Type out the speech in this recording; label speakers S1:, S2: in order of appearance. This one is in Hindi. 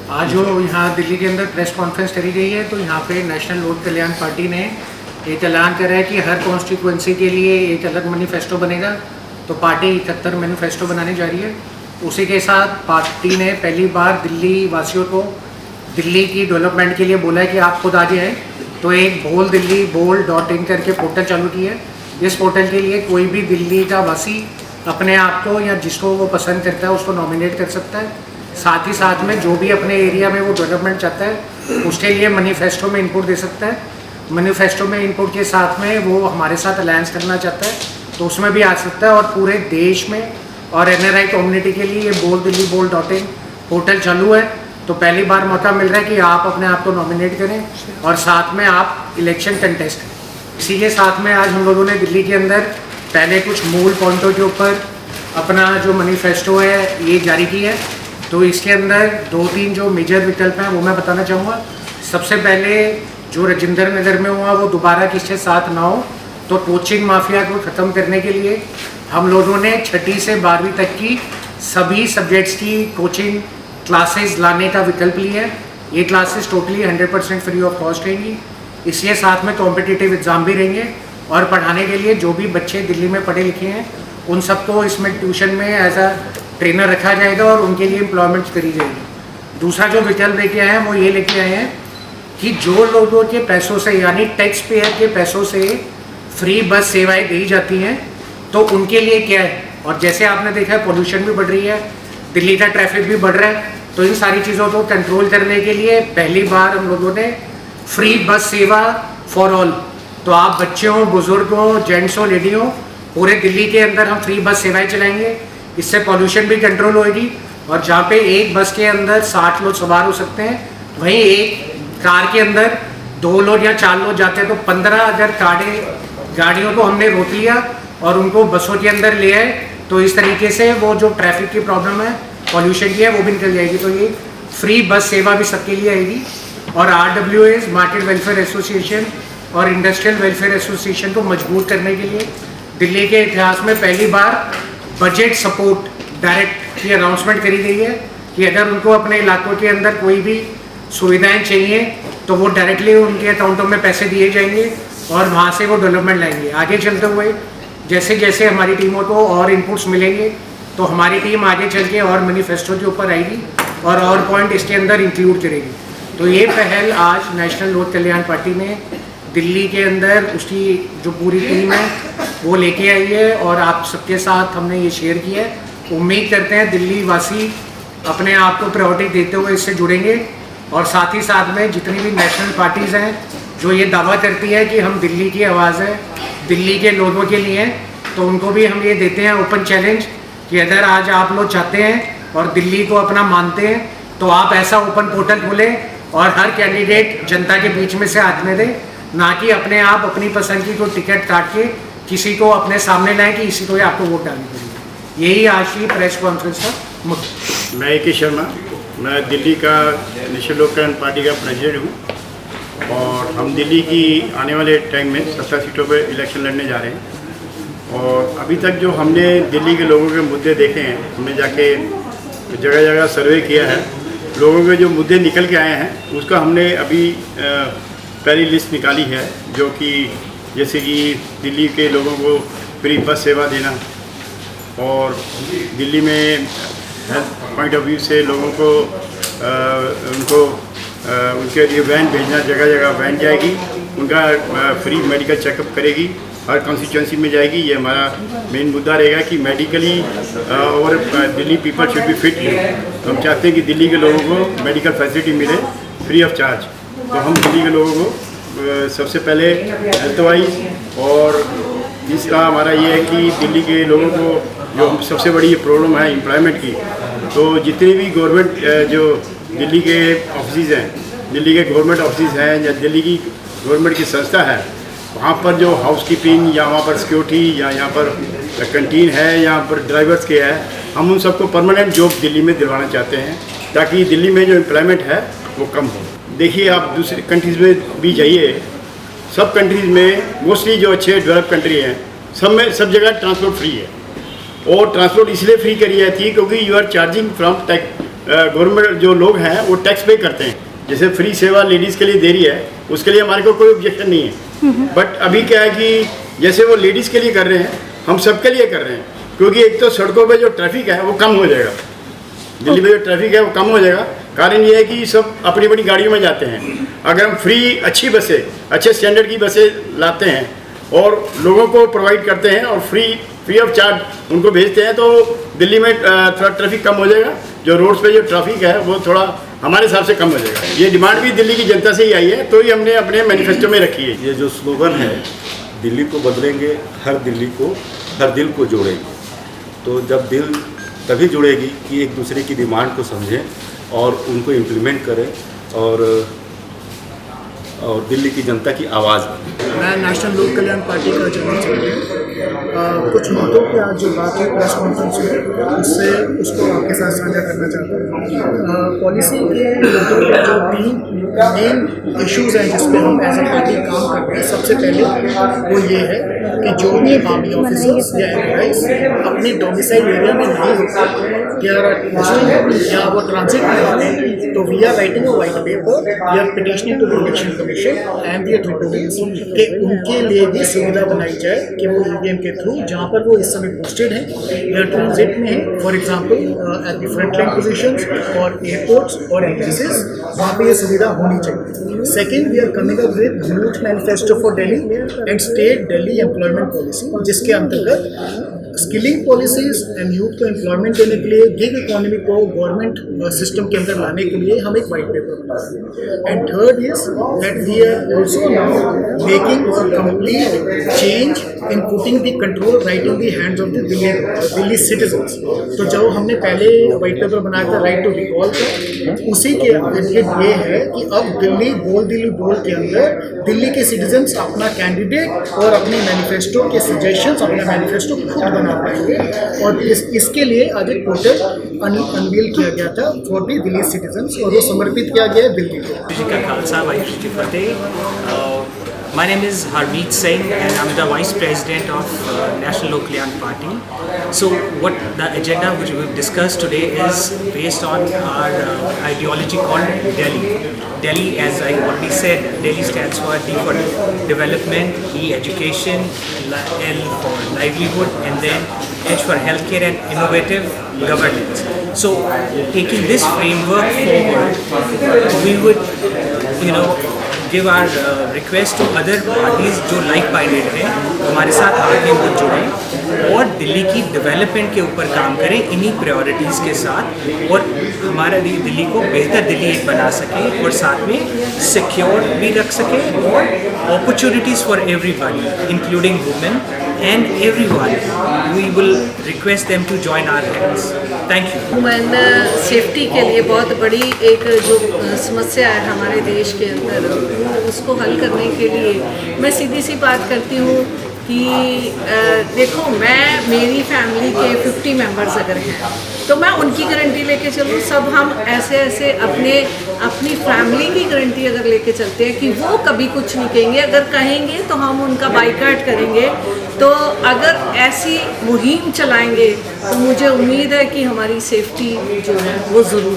S1: आज जो यहाँ दिल्ली के अंदर प्रेस कॉन्फ्रेंस करी गई है, तो यहाँ पे नेशनल लोक कल्याण पार्टी ने एक ऐलान करा है कि हर कॉन्स्टिट्यूएंसी के लिए एक अलग मैनिफेस्टो बनेगा। तो पार्टी 71 मैनिफेस्टो बनाने जा रही है। उसी के साथ पार्टी ने पहली बार दिल्ली वासियों को दिल्ली की डेवलपमेंट के लिए बोला है कि आप खुद आगे आए। तो एक बोल दिल्ली bold.in करके पोर्टल चालू की है। इस पोर्टल के लिए कोई भी दिल्ली का वासी अपने आप को या जिसको वो पसंद करता है उसको नॉमिनेट कर सकता है। साथ ही साथ में जो भी अपने एरिया में वो डेवलपमेंट चाहता है उसके लिए मैनिफेस्टो में इनपुट दे सकता है। मैनिफेस्टो में इनपुट के साथ में वो हमारे साथ अलायंस करना चाहता है तो उसमें भी आ सकता है। और पूरे देश में और NRI कम्युनिटी के लिए ये बोल दिल्ली bold.in पोर्टल चालू है। तो पहली बार मौका मिल रहा है कि आप अपने आप को नॉमिनेट करें और साथ में आप इलेक्शन कंटेस्ट करें। इसी के साथ में आज हम लोगों ने दिल्ली के अंदर पहले कुछ मूल पॉइंटों के ऊपर अपना जो मैनिफेस्टो है ये जारी की है। तो इसके अंदर 2-3 जो मेजर विकल्प हैं वो मैं बताना चाहूँगा। सबसे पहले जो राजेंद्र नगर में हुआ वो दोबारा किसके साथ ना हो। तो कोचिंग माफिया को ख़त्म करने के लिए हम लोगों ने 6ठी से 12वीं तक की सभी सब्जेक्ट्स की कोचिंग क्लासेस लाने का विकल्प लिया है। ये classes totally 100% free of cost रहेंगी। इसके साथ में कॉम्पिटिटिव एग्ज़ाम भी रहेंगे और पढ़ाने के लिए जो भी बच्चे दिल्ली में पढ़े लिखे हैं उन सबको इसमें ट्यूशन में एज अ ट्रेनर रखा जाएगा और उनके लिए एम्प्लॉयमेंट करी जाएगी। दूसरा जो विकल्प लेके आए हैं वो ये लेके आए हैं कि जो लोगों के पैसों से यानी टैक्स पेयर के पैसों से फ्री बस सेवाएं दी जाती हैं तो उनके लिए क्या है। और जैसे आपने देखा है पोल्यूशन भी बढ़ रही है, दिल्ली का ट्रैफिक भी बढ़ रहा है। तो इन सारी चीज़ों को कंट्रोल करने के लिए पहली बार हम लोगों ने फ्री बस सेवा फॉर ऑल, तो आप बच्चे हों, बुजुर्ग हों, जेंट्स हों, लेडी हों, पूरे दिल्ली के अंदर हम फ्री बस सेवाएं चलाएंगे। इससे पॉल्यूशन भी कंट्रोल होएगी। और जहाँ पे एक बस के अंदर 60 लोग सवार हो सकते हैं वहीं एक कार के अंदर 2 लोग या 4 लोग जाते हैं। तो 15 अगर गाड़ियों को हमने रोक लिया और उनको बसों के अंदर ले आए तो इस तरीके से वो जो ट्रैफिक की प्रॉब्लम है, पॉल्यूशन की है, वो भी निकल जाएगी। तो ये फ्री बस सेवा भी सबके लिए आएगी। और RWAs मार्केट वेलफेयर एसोसिएशन और इंडस्ट्रियल वेलफेयर एसोसिएशन को मजबूत करने के लिए दिल्ली के इतिहास में पहली बार बजट सपोर्ट डायरेक्ट की अनाउंसमेंट करी गई है कि अगर उनको अपने इलाकों के अंदर कोई भी सुविधाएं चाहिए तो वो डायरेक्टली उनके अकाउंटों में पैसे दिए जाएंगे और वहाँ से वो डेवलपमेंट लाएंगे। आगे चलते हुए जैसे जैसे हमारी टीमों को और इनपुट्स मिलेंगे तो हमारी टीम आगे चल के और मैनिफेस्टो के ऊपर आएगी और पॉइंट इसके अंदर इंक्लूड करेगी। तो ये पहल आज नेशनल लोक कल्याण पार्टी ने दिल्ली के अंदर उसकी जो पूरी टीम है वो लेके आई है और आप सबके साथ हमने ये शेयर किया है। उम्मीद करते हैं दिल्ली वासी अपने आप को प्रायोरिटी देते हुए इससे जुड़ेंगे। और साथ ही साथ में जितनी भी नेशनल पार्टीज़ हैं जो ये दावा करती है कि हम दिल्ली की आवाज़ है, दिल्ली के लोगों के लिए हैं, तो उनको भी हम ये देते हैं ओपन चैलेंज कि अगर आज आप लोग चाहते हैं और दिल्ली को अपना मानते हैं तो आप ऐसा ओपन पोर्टल खोलें और हर कैंडिडेट जनता के बीच में से आने दें, ना कि अपने आप अपनी पसंद की कोई टिकट काट के किसी को अपने सामने लाएं कि इसी को आपको वोट डालनी पड़ेगी। यही आज की प्रेस कॉन्फ्रेंस का मुद्दा।
S2: मैं AK शर्मा, मैं दिल्ली का नेशनल लोक कल्याण पार्टी का प्रेसिडेंट हूँ और हम दिल्ली की आने वाले टाइम में 17 सीटों पर इलेक्शन लड़ने जा रहे हैं। और अभी तक जो हमने दिल्ली के लोगों के मुद्दे देखे हैं, हमने जाके जगह जगह सर्वे किया है, लोगों के जो मुद्दे निकल के आए हैं उसका हमने अभी पहली लिस्ट निकाली है। जो कि जैसे कि दिल्ली के लोगों को फ्री बस सेवा देना और दिल्ली में हेल्थ पॉइंट ऑफ व्यू से लोगों को उनके लिए वैन भेजना, जगह जगह वैन जाएगी, उनका फ्री मेडिकल चेकअप करेगी, हर कॉन्स्टिट्यूंसी में जाएगी। ये हमारा मेन मुद्दा रहेगा कि मेडिकली और Delhi people should be fit. हम चाहते हैं कि दिल्ली के लोगों को मेडिकल फैसिलिटी मिले फ्री ऑफ चार्ज। तो हम दिल्ली के लोगों को सबसे पहले हेल्थ वाइज और तीसरा हमारा ये है कि दिल्ली के लोगों को जो सबसे बड़ी प्रॉब्लम है एम्प्लॉयमेंट की, तो जितने भी गवर्नमेंट जो दिल्ली के ऑफिस हैं, दिल्ली के गवर्नमेंट ऑफिस हैं या दिल्ली की गवर्नमेंट की संस्था है, वहाँ पर जो हाउसकीपिंग या वहाँ पर सिक्योरिटी या यहाँ पर कैंटीन है, यहाँ पर ड्राइवर्स के है, हम उन सबको परमानेंट जॉब दिल्ली में दिलवाना चाहते हैं ताकि दिल्ली में जो एम्प्लॉयमेंट है वो कम हो। देखिए आप दूसरी कंट्रीज़ में भी जाइए, सब कंट्रीज़ में मोस्टली जो अच्छे डेवलप कंट्री हैं सब जगह ट्रांसपोर्ट फ्री है। और ट्रांसपोर्ट इसलिए फ्री करी जाती है क्योंकि you are charging from government जो लोग हैं वो टैक्स पे करते हैं, जैसे फ्री सेवा लेडीज़ के लिए दे रही है, उसके लिए हमारे को कोई ऑब्जेक्शन नहीं है। बट अभी क्या है कि जैसे वो लेडीज़ के लिए कर रहे हैं, हम सबके लिए कर रहे हैं, क्योंकि एक तो सड़कों पे जो ट्रैफिक है वो कम हो जाएगा, दिल्ली में जो ट्रैफिक है वो कम हो जाएगा। कारण ये है कि सब अपनी बड़ी गाड़ियों में जाते हैं। अगर हम फ्री अच्छी बसें, अच्छे स्टैंडर्ड की बसें लाते हैं और लोगों को प्रोवाइड करते हैं और फ्री ऑफ चार्ज उनको भेजते हैं, तो दिल्ली में थोड़ा ट्रैफिक कम हो जाएगा। जो रोड्स पे जो ट्रैफिक है वो थोड़ा हमारे हिसाब से कम हो जाएगा। ये डिमांड भी दिल्ली की जनता से ही आई है, तो ही हमने अपने मैनिफेस्टो में रखी है।
S3: ये जो स्लोगन है, दिल्ली को बदलेंगे, हर दिल्ली को, हर दिल को जोड़ेंगे। तो जब दिल तभी जुड़ेगी कि एक दूसरे की डिमांड को समझें और उनको इम्प्लीमेंट करें और दिल्ली की जनता की आवाज़ बने।
S4: मैं नेशनल लोक कल्याण पार्टी का जनरल सेक्रेटरी कुछ मुद्दों पे आज जो बात है प्रेस कॉन्फ्रेंस में, उससे उसको आपके साथ साझा करना चाहता हूँ। पॉलिसी के मुद्दों पे जो 3 मेन इश्यूज़ हैं जिस पे हम एज ए पार्टी काम कर रहे हैं, सबसे पहले वो ये है कि जो भी आर्मी ऑफिसर्स या एम्प्लॉइज अपने डोमिसाइल एरिया में नहीं होते या वो ट्रांजिट में होते हैं, तो we are writing a white paper, we are petitioning to the election commission and the authorities कि उनके लिए भी सुविधा बनाई जाए कि वो ईवीएम के थ्रू जहाँ पर वो इस समय पोस्टेड हैं या ट्रांजिट में हैं, for example at the front line positions और एयरपोर्ट्स और एम्बेसीज, वहाँ पे ये सुविधा होनी चाहिए। Second, we are coming up with youth manifesto for Delhi and state Delhi employment policy, जिसके अंतर्गत स्किलिंग पॉलिसीज एंड यूथ को एम्प्लॉयमेंट देने के लिए गिग इकोनॉमी को गवर्नमेंट सिस्टम के अंदर लाने के लिए हम एक वाइट पेपर बना रहे हैं। And third is that we are also now making a complete change in putting the control right in the hands of the Delhi citizens. तो जो हमने पहले वाइट पेपर बनाया था राइट टू रिकॉल का, उसी के ये है कि अब दिल्ली बोल के अंदर दिल्ली के सिटीजन्स अपना कैंडिडेट और अपने मैनिफेस्टो के सजेशंस, अपना मैनिफेस्टो खुद बना पाएंगे। और इसके लिए आज एक पोर्टल अनवील किया गया था फॉर द दिल्ली सिटीजन्स और वो समर्पित किया गया है दिल्ली को।
S5: जी का खालसा वाहिगुरू जी फतेह। My name is Harmeet Singh and I'm the Vice President of National Lok Kalyan Party. So what the agenda which we've discussed today is based on our ideology called Delhi. Delhi, as I already said, Delhi stands for D for development, E education, L for livelihood, and then H for healthcare and innovative governance. So taking this framework forward, we would give our request to other parties जो लाइक माइंडेड हैं, हमारे साथ आगे वो जुड़ें और दिल्ली की डेवलपमेंट के ऊपर काम करें इन्हीं प्रायोरिटीज़ के साथ, और हमारा दिल्ली को बेहतर दिल्ली एक बना सकें और साथ में सिक्योर भी रख सकें और opportunities for everybody including women and everyone. We will request them to join our hands. Thank you.
S6: Women safety के लिए बहुत बड़ी एक जो समस्या है हमारे देश के अंदर, उसको हल करने के लिए मैं सीधी सी बात करती हूँ कि देखो, मेरी फैमिली के 50 मेंबर्स अगर हैं तो मैं उनकी गारंटी लेके चलूँ। सब हम ऐसे अपनी फैमिली की गारंटी अगर लेके चलते हैं कि वो कभी कुछ नहीं कहेंगे, अगर कहेंगे तो हम उनका बाइकाट करेंगे। तो अगर ऐसी मुहिम चलाएंगे तो मुझे उम्मीद है कि हमारी सेफ्टी जो है वो ज़रूर